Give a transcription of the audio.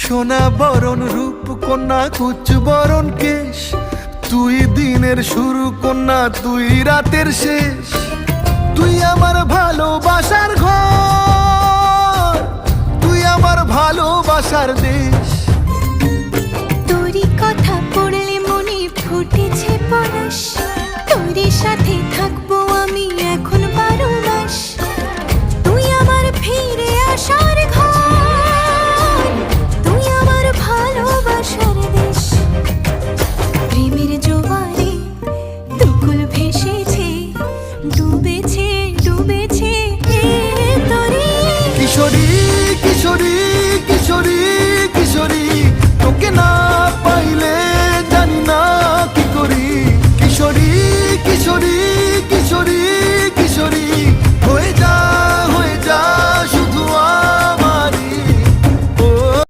সোনা বরণ রূপ কন্যা কুচ বরণ কেশ, তুই দিনের শুরু কন্যা তুই রাতের শেষ। তুই আমার ভালোবাসার ঘর, তুই আমার ভালোবাসার দেশ।